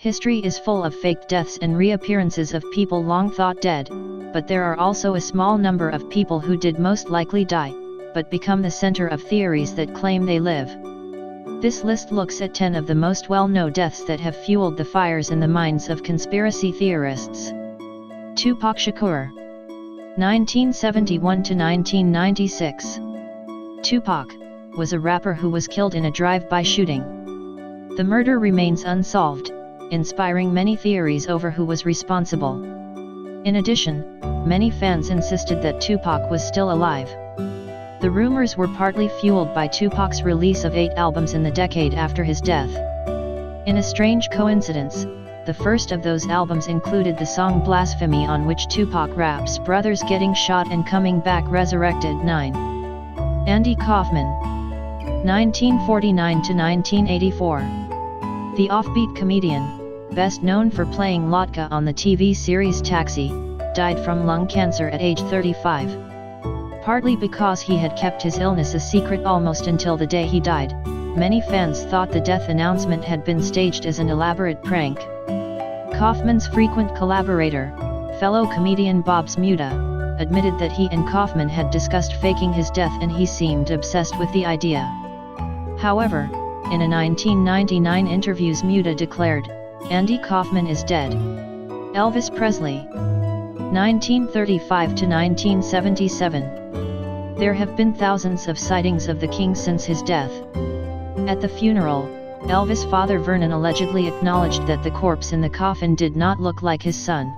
History is full of fake deaths and reappearances of people long thought dead, but there are also a small number of people who did most likely die, but become the center of theories that claim they live. This list looks at 10 of the most well-known deaths that have fueled the fires in the minds of conspiracy theorists. Tupac Shakur, 1971 to 1996. Tupac was a rapper who was killed in a drive-by shooting. The murder remains unsolved, inspiring many theories over who was responsible. In addition, many fans insisted that Tupac was still alive. The rumors were partly fueled by Tupac's release of 8 albums in the decade after his death. In a strange coincidence, the first of those albums included the song Blasphemy, on which Tupac raps brothers getting shot and coming back resurrected. 9. Andy Kaufman, 1949 to 1984. The offbeat comedian, best known for playing Lotka on the TV series Taxi, died from lung cancer at age 35. Partly because he had kept his illness a secret almost until the day he died, many fans thought the death announcement had been staged as an elaborate prank. Kaufman's frequent collaborator, fellow comedian Bob Smuda, admitted that he and Kaufman had discussed faking his death and he seemed obsessed with the idea. However, in a 1999 interview Smuda declared, "Andy Kaufman is dead." Elvis Presley, 1935 to 1977. There have been thousands of sightings of the king since his death. At the funeral, Elvis' father Vernon allegedly acknowledged that the corpse in the coffin did not look like his son.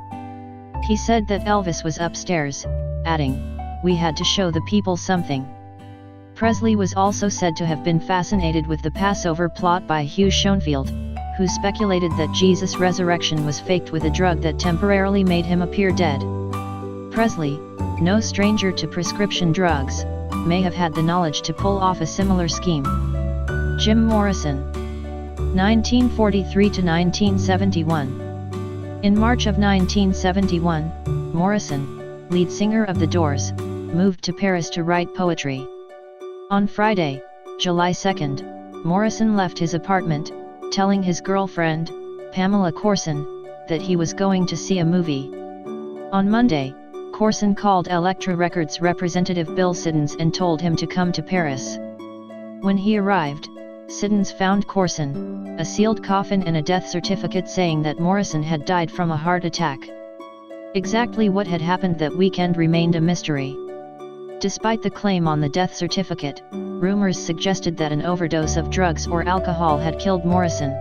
He said that Elvis was upstairs, adding, "We had to show the people something." Presley was also said to have been fascinated with the Passover plot by Hugh Schoenfield, who speculated that Jesus' resurrection was faked with a drug that temporarily made him appear dead. Presley, no stranger to prescription drugs, may have had the knowledge to pull off a similar scheme. Jim Morrison, 1943 to 1971. In March of 1971, Morrison, lead singer of The Doors, moved to Paris to write poetry. On Friday, July 2, Morrison left his apartment, telling his girlfriend, Pamela Courson, that he was going to see a movie. On Monday, Courson called Elektra Records representative Bill Siddons and told him to come to Paris. When he arrived, Siddons found Courson, a sealed coffin and a death certificate saying that Morrison had died from a heart attack. Exactly what had happened that weekend remained a mystery. Despite the claim on the death certificate, rumors suggested that an overdose of drugs or alcohol had killed Morrison.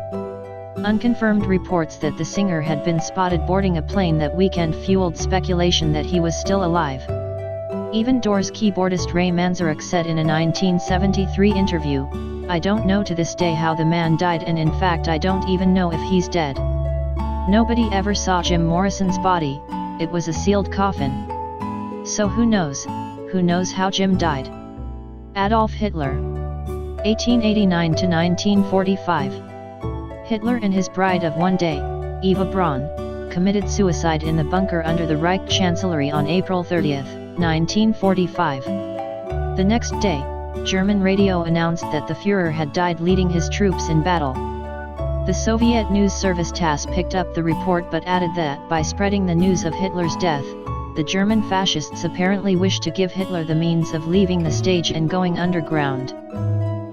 Unconfirmed reports that the singer had been spotted boarding a plane that weekend fueled speculation that he was still alive. Even Doors keyboardist Ray Manzarek said in a 1973 interview, "I don't know to this day how the man died, and in fact I don't even know if he's dead. Nobody ever saw Jim Morrison's body, it was a sealed coffin. So who knows? Who knows how Jim died?" Adolf Hitler, 1889 to 1945. Hitler and his bride of one day, Eva Braun, committed suicide in the bunker under the Reich Chancellery on April 30, 1945. The next day, German radio announced that the Führer had died leading his troops in battle. The Soviet news service TASS picked up the report but added that by spreading the news of Hitler's death, the German fascists apparently wished to give Hitler the means of leaving the stage and going underground.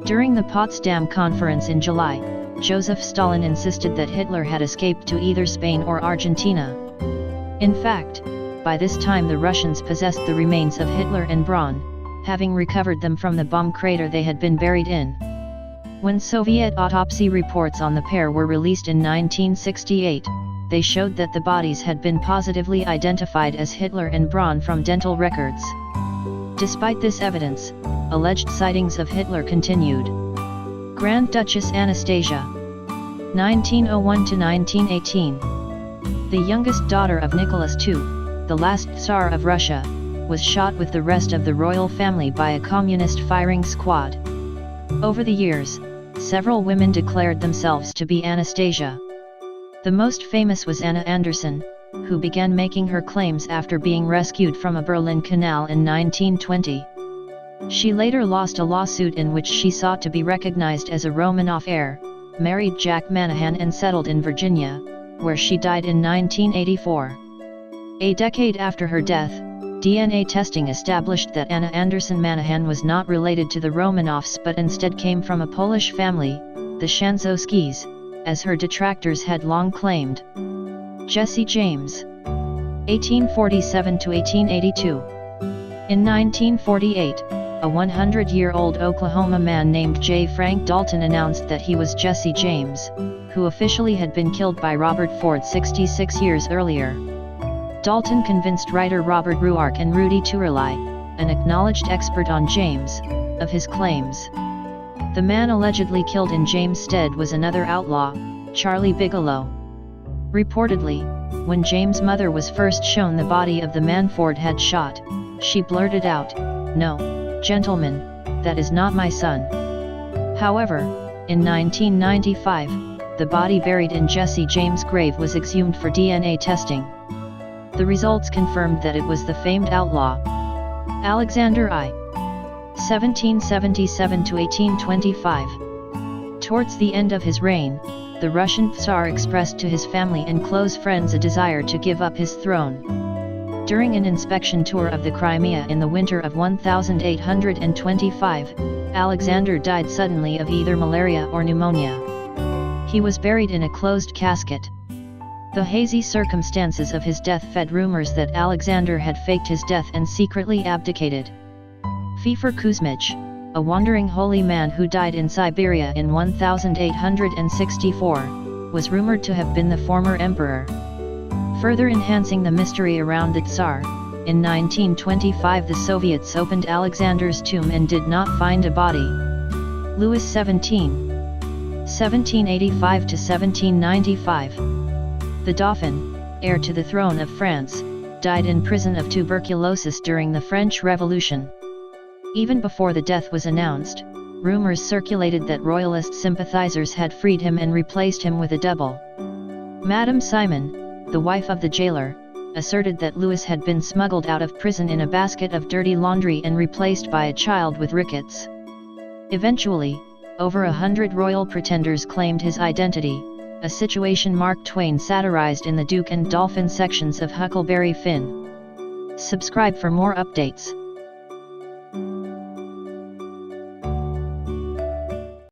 During the Potsdam Conference in July, Joseph Stalin insisted that Hitler had escaped to either Spain or Argentina. In fact, by this time the Russians possessed the remains of Hitler and Braun, having recovered them from the bomb crater they had been buried in. When Soviet autopsy reports on the pair were released in 1968, they showed that the bodies had been positively identified as Hitler and Braun from dental records. Despite this evidence, alleged sightings of Hitler continued. Grand Duchess Anastasia, 1901 to 1918. The youngest daughter of Nicholas II, the last Tsar of Russia, was shot with the rest of the royal family by a communist firing squad. Over the years, several women declared themselves to be Anastasia. The most famous was Anna Anderson, who began making her claims after being rescued from a Berlin canal in 1920. She later lost a lawsuit in which she sought to be recognized as a Romanov heir, married Jack Manahan and settled in Virginia, where she died in 1984. A decade after her death, DNA testing established that Anna Anderson Manahan was not related to the Romanoffs but instead came from a Polish family, the Shanzowskis, as her detractors had long claimed. Jesse James, 1847–1882. In 1948, a 100-year-old Oklahoma man named J. Frank Dalton announced that he was Jesse James, who officially had been killed by Robert Ford 66 years earlier. Dalton convinced writer Robert Ruark and Rudy Turley, an acknowledged expert on James, of his claims. The man allegedly killed in James' stead was another outlaw, Charlie Bigelow. Reportedly, when James' mother was first shown the body of the man Ford had shot, she blurted out, "No, gentlemen, that is not my son." However, in 1995, the body buried in Jesse James' grave was exhumed for DNA testing. The results confirmed that it was the famed outlaw Alexander I. 1777–1825. Towards the end of his reign, the Russian Tsar expressed to his family and close friends a desire to give up his throne. During an inspection tour of the Crimea in the winter of 1825, Alexander died suddenly of either malaria or pneumonia. He was buried in a closed casket. The hazy circumstances of his death fed rumors that Alexander had faked his death and secretly abdicated. Feofor Kuzmich, a wandering holy man who died in Siberia in 1864, was rumored to have been the former emperor. Further enhancing the mystery around the Tsar, in 1925 the Soviets opened Alexander's tomb and did not find a body. Louis XVII, 1785–1795. The Dauphin, heir to the throne of France, died in prison of tuberculosis during the French Revolution. Even before the death was announced, rumors circulated that royalist sympathizers had freed him and replaced him with a double. Madame Simon, the wife of the jailer, asserted that Louis had been smuggled out of prison in a basket of dirty laundry and replaced by a child with rickets. Eventually, over 100 royal pretenders claimed his identity, a situation Mark Twain satirized in the Duke and Dolphin sections of Huckleberry Finn. Subscribe for more updates.